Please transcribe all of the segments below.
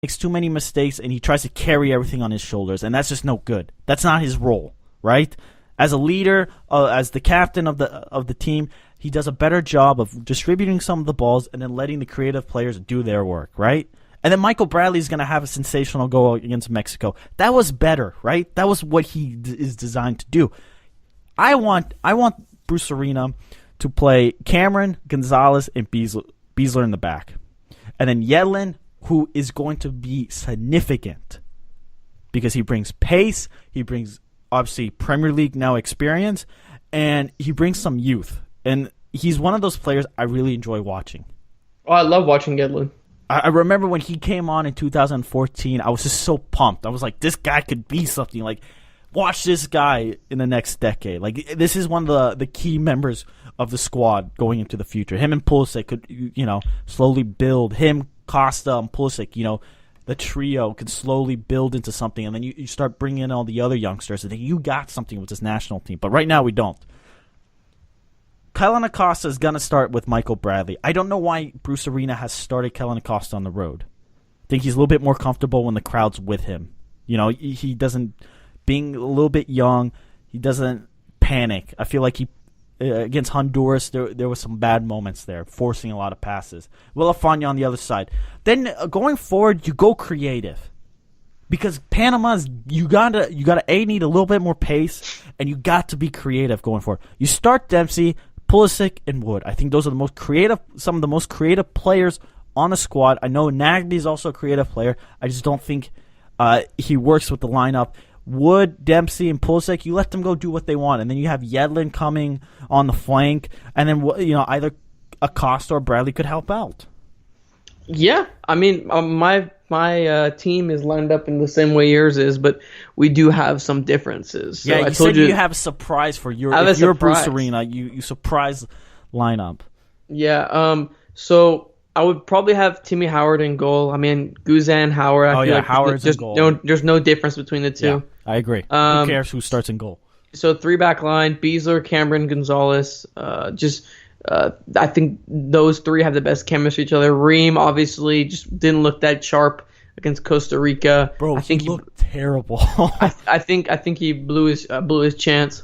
makes too many mistakes, and he tries to carry everything on his shoulders, and that's just no good. That's not his role, right? As a leader, as the captain of the team, he does a better job of distributing some of the balls and then letting the creative players do their work, right? And then Michael Bradley is going to have a sensational goal against Mexico. That was better, right? That was what he is designed to do. I want Bruce Arena to play Cameron, Gonzalez, and Beasler in the back. And then Yedlin, who is going to be significant because he brings pace, he brings, obviously, Premier League now experience, and he brings some youth. And he's one of those players I really enjoy watching. Oh, I love watching Yedlin. I remember when he came on in 2014, I was just so pumped. I was like, this guy could be something. Like, watch this guy in the next decade. Like, this is one of the key members of the squad going into the future. Him and Pulisic could, slowly build. Him, Costa, and Pulisic, the trio could slowly build into something. And then you start bringing in all the other youngsters. And then you got something with this national team. But right now, we don't. Kellen Acosta is going to start with Michael Bradley. I don't know why Bruce Arena has started Kellen Acosta on the road. I think he's a little bit more comfortable when the crowd's with him. He doesn't, being a little bit young, he doesn't panic. I feel like he, against Honduras, there was some bad moments there, forcing a lot of passes. Villafana on the other side. Then going forward, you go creative. Because Panama's, you gotta need a little bit more pace, and you got to be creative going forward. You start Dempsey, Pulisic, and Wood. I think those are some of the most creative players on the squad. I know Nagby's also a creative player. I just don't think he works with the lineup. Wood, Dempsey, and Pulisic, you let them go do what they want, and then you have Yedlin coming on the flank, and then either Acosta or Bradley could help out. Yeah, I mean, my team is lined up in the same way yours is, but we do have some differences. So yeah, you have a surprise for your. If you're Bruce Arena, you surprise lineup. Yeah. So I would probably have Timmy Howard in goal. I mean, Guzan, Howard. I feel like Howard's in goal. There's no difference between the two. Yeah, I agree. Who cares who starts in goal? So 3-back line: Beasler, Cameron, Gonzalez. I think those three have the best chemistry with each other. Ream obviously just didn't look that sharp against Costa Rica. Bro, I think he looked terrible. I think he blew his chance.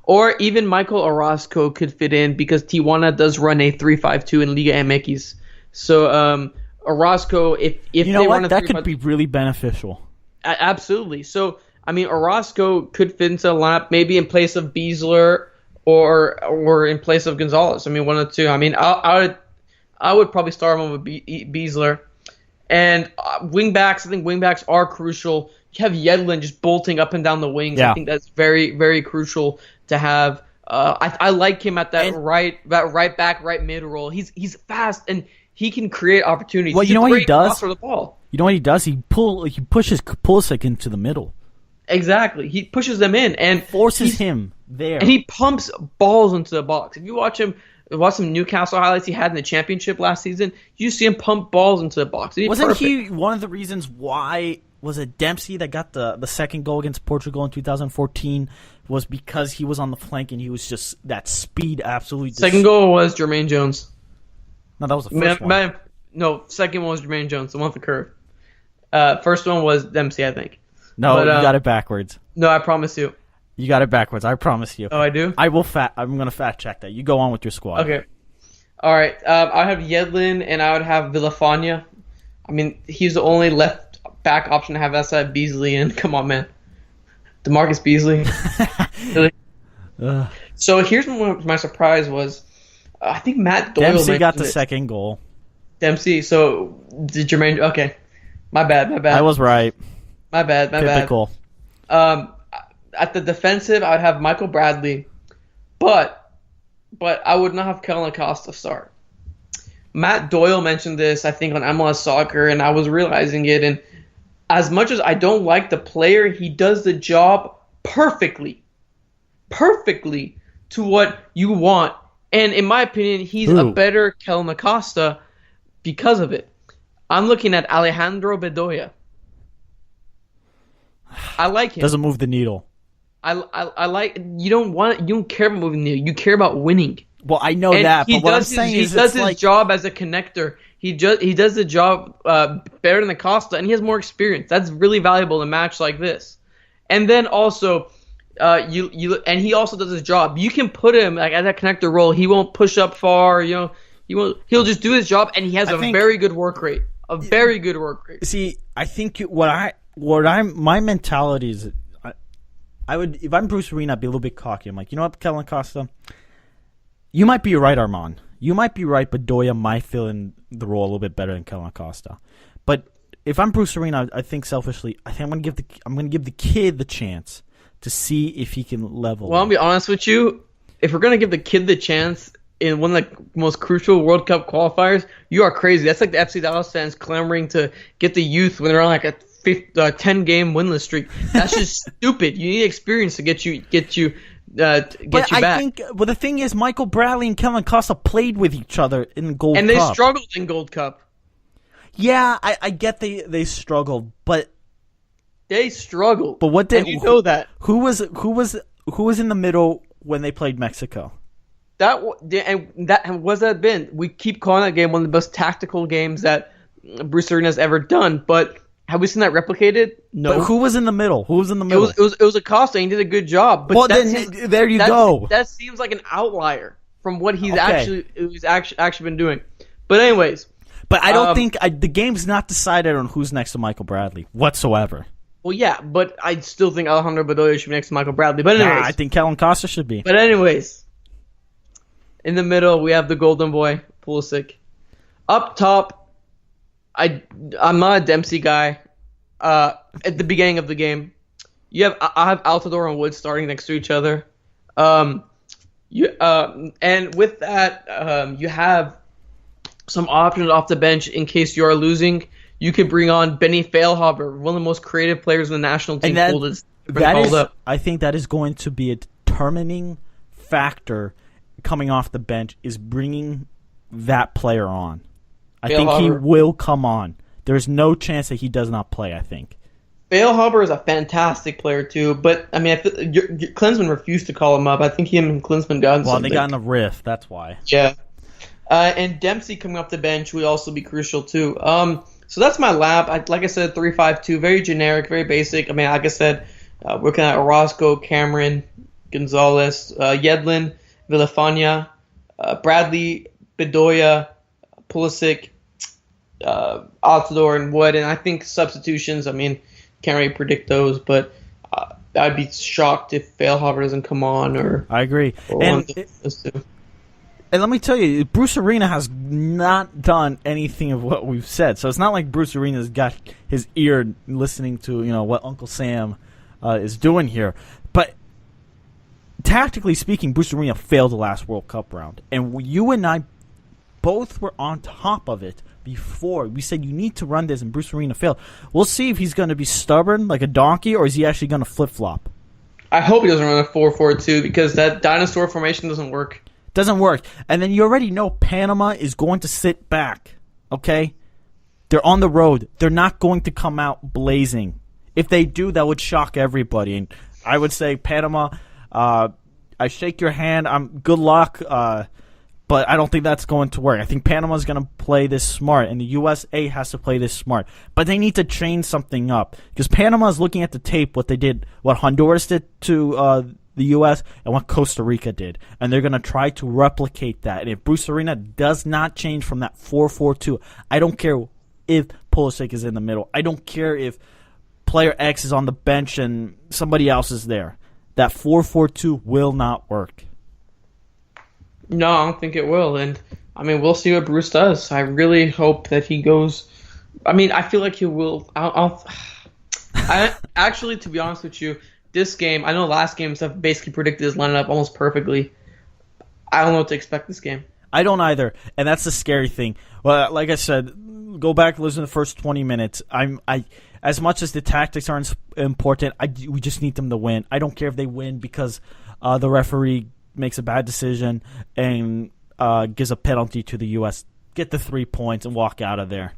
Or even Michael Orozco could fit in because Tijuana does run a 3-5-2 in Liga MX. So Orozco, if they run a 3-5-2, that could be really beneficial. Absolutely. So I mean, Orozco could fit into the lineup maybe in place of Beasler. Or in place of Gonzalez. I mean, one of the two. I mean, I would probably start him with Beasler. And wingbacks, I think wingbacks are crucial. You have Yedlin just bolting up and down the wings. Yeah. I think that's very, very crucial to have. I like him at that right back, right mid role. He's fast and he can create opportunities. Well, you know what he does? For the ball. You know what he does? He pushes Pulisic into the middle. Exactly. He pushes them in and forces him there. And he pumps balls into the box. If you watch some Newcastle highlights he had in the championship last season, you see him pump balls into the box. Wasn't he one of the reasons why, was it Dempsey that got the second goal against Portugal in 2014? Was because he was on the flank and he was just that speed absolutely. Second goal was Jermaine Jones. No, that was the first one. No, second one was Jermaine Jones, the one with the curve. First one was Dempsey, I think. No, you got it backwards. No, I promise you. You got it backwards. I promise you. Oh, I do? I'm going to fact check that. You go on with your squad. Okay. All right. I have Yedlin and I would have Villafana. I mean, he's the only left back option to have outside Beasley. And come on, man. DeMarcus Beasley. Really? So here's what my surprise was. I think Matt Doyle Dempsey got the second goal. Dempsey. So did Jermaine? Okay. My bad. I was right. My bad. Typical. At the defensive, I would have Michael Bradley, but I would not have Kellen Acosta start. Matt Doyle mentioned this, I think, on MLS Soccer, and I was realizing it. And as much as I don't like the player, he does the job perfectly to what you want. And in my opinion, he's a better Kellen Acosta because of it. I'm looking at Alejandro Bedoya. I like him. Doesn't move the needle. I like you don't care about moving the needle. You care about winning. Well, I know that, but what I'm saying is he does his job as a connector. He does the job better than Acosta, and he has more experience. That's really valuable in a match like this. And then also, and he also does his job. You can put him like at that connector role. He won't push up far. He'll just do his job, and he has very good work rate. A very good work rate. See, I think my mentality is, I would, if I'm Bruce Arena, I'd be a little bit cocky. I'm like, you know what, Kellen Acosta, you might be right, Armand. You might be right, but Doya might fill in the role a little bit better than Kellen Acosta. But if I'm Bruce Arena, I think selfishly, I'm going to give the kid the chance to see if he can level. Well, I'll be honest with you. If we're going to give the kid the chance in one of the most crucial World Cup qualifiers, you are crazy. That's like the FC Dallas fans clamoring to get the youth when they're on like a 10-game winless streak. That's just stupid. You need experience to get you back. I think, well, the thing is, Michael Bradley and Kellen Acosta played with each other in the Gold Cup. And they struggled in Gold Cup. Yeah, I get they struggled, but they struggled. But what did you know that? Who was in the middle when they played Mexico? That what's that been? We keep calling that game one of the best tactical games that Bruce Arena has ever done, but have we seen that replicated? No. But who was in the middle? It was Acosta. He did a good job. But well, there you go. That seems like an outlier from what he's actually been doing. But anyways. But I don't think the game's not decided on who's next to Michael Bradley whatsoever. Well, yeah, but I still think Alejandro Bedoya should be next to Michael Bradley. But anyways, I think Kellen Acosta should be. But anyways, in the middle we have the Golden Boy, Pulisic. Up top, I'm not a Dempsey guy. At the beginning of the game, I have Altidore and Wood starting next to each other. And with that, you have some options off the bench in case you are losing. You could bring on Benny Feilhaber, one of the most creative players in the national team. I think that is going to be a determining factor coming off the bench, is bringing that player on. I think he will come on. There's no chance that he does not play, I think. Feilhaber is a fantastic player, too. But, I mean, Klinsmann refused to call him up. I think him and Klinsmann got something. Well, they got in a rift. That's why. Yeah. And Dempsey coming off the bench will also be crucial, too. So that's my lab. Like I said, 3-5-2. Very generic, very basic. I mean, like I said, we're looking at Orozco, Cameron, Gonzalez, Yedlin, Villafania, Bradley, Bedoya, Pulisic, Altidore, and Wood. And I think substitutions, I mean, can't really predict those, but I'd be shocked if Feilhaber doesn't come on. I agree. And let me tell you, Bruce Arena has not done anything of what we've said. So it's not like Bruce Arena's got his ear listening to what Uncle Sam is doing here. But tactically speaking, Bruce Arena failed the last World Cup round. And you and I both were on top of it before. We said you need to run this, and Bruce Arena failed. We'll see if he's going to be stubborn like a donkey, or is he actually going to flip-flop. I hope he doesn't run a 4-4-2 because that dinosaur formation doesn't work. Doesn't work. And then you already know Panama is going to sit back, okay? They're on the road. They're not going to come out blazing. If they do, that would shock everybody. And I would say, Panama, I shake your hand. Good luck, but I don't think that's going to work. I think Panama's going to play this smart, and the USA has to play this smart. But they need to change something up because Panama is looking at the tape, what Honduras did to the U.S. and what Costa Rica did. And they're going to try to replicate that. And if Bruce Arena does not change from that 4-4-2, I don't care if Pulisic is in the middle. I don't care if player X is on the bench and somebody else is there. That 4-4-2 will not work. No, I don't think it will. And, I mean, we'll see what Bruce does. I really hope that he goes. I mean, I feel like he will. Actually, to be honest with you, this game, I know last game stuff basically predicted his lineup almost perfectly. I don't know what to expect this game. I don't either, and that's the scary thing. Well, like I said, go back and listen to the first 20 minutes. As much as the tactics aren't important, we just need them to win. I don't care if they win because the referee makes a bad decision and gives a penalty to the U.S. Get the 3 points and walk out of there.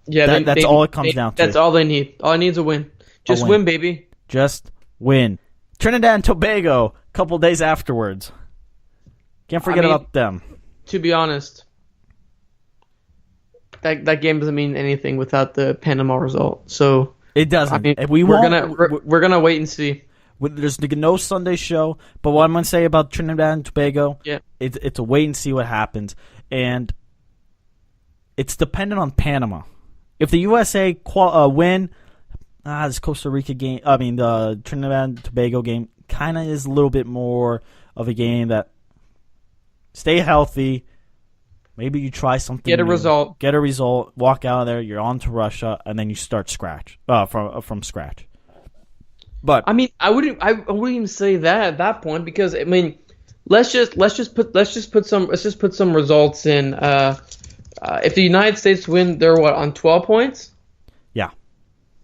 Yeah, that's all it comes down to. That's all they need. All I need is a win. Just win, baby. Just win. Trinidad and Tobago, a couple days afterwards. Can't forget about them. To be honest, that game doesn't mean anything without the Panama result. So It doesn't. I mean, We won't. we're gonna wait and see. There's no Sunday show, but what I'm going to say about Trinidad and Tobago, it's a wait and see what happens. And it's dependent on Panama. If the USA win, this Costa Rica game, the Trinidad and Tobago game kind of is a little bit more of a game that stay healthy. Maybe you try something Get a new. result. Get a result, walk out of there, you're on to Russia, and then you start from scratch. But I mean, I wouldn't even say that at that point, because I mean, let's just put some results in. If the United States win, they're on 12 points? Yeah.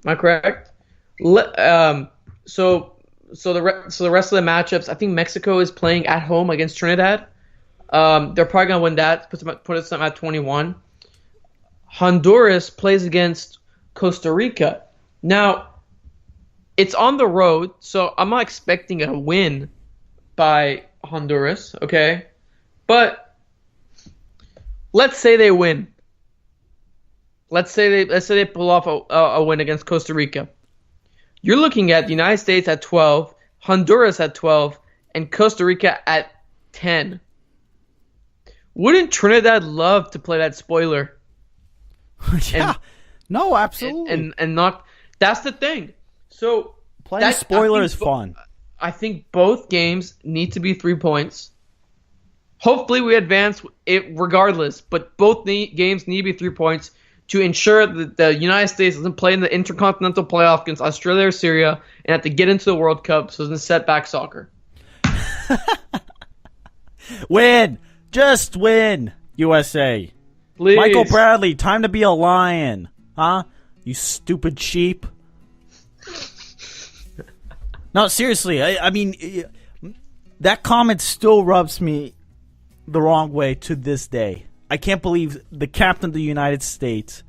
Am I correct? So the rest of the matchups, I think Mexico is playing at home against Trinidad. They're probably gonna win that. Put us at 21. Honduras plays against Costa Rica. Now, it's on the road, so I'm not expecting a win by Honduras, okay? But let's say they win. Let's say they pull off a win against Costa Rica. You're looking at the United States at 12, Honduras at 12, and Costa Rica at 10. Wouldn't Trinidad love to play that spoiler? Yeah. No, absolutely. And not. That's the thing. So playing spoiler is fun. I think both games need to be 3 points. Hopefully we advance it regardless, but both games need to be 3 points to ensure that the United States doesn't play in the Intercontinental Playoff against Australia or Syria and have to get into the World Cup, so it doesn't set back soccer. Win! Just win, USA. Please. Michael Bradley, time to be a lion. Huh? You stupid sheep. No, seriously. I mean, that comment still rubs me the wrong way to this day. I can't believe the captain of the United States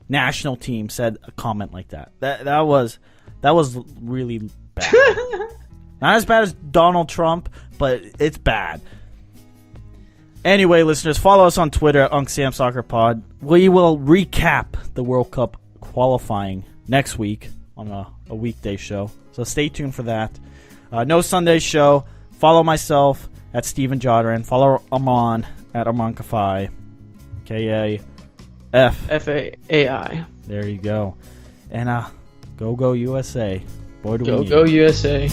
national team said a comment like that. That was really bad. Not as bad as Donald Trump, but it's bad. Anyway, listeners, follow us on Twitter at UncSamSoccerPod. We will recap the World Cup qualifying next week on a weekday show. So stay tuned for that. No Sunday show. Follow myself at Steven Jodran. Follow Armand at Armand Kafai. K-A-F-F-A-I. There you go. And go USA. Boy, do we need it. Go USA.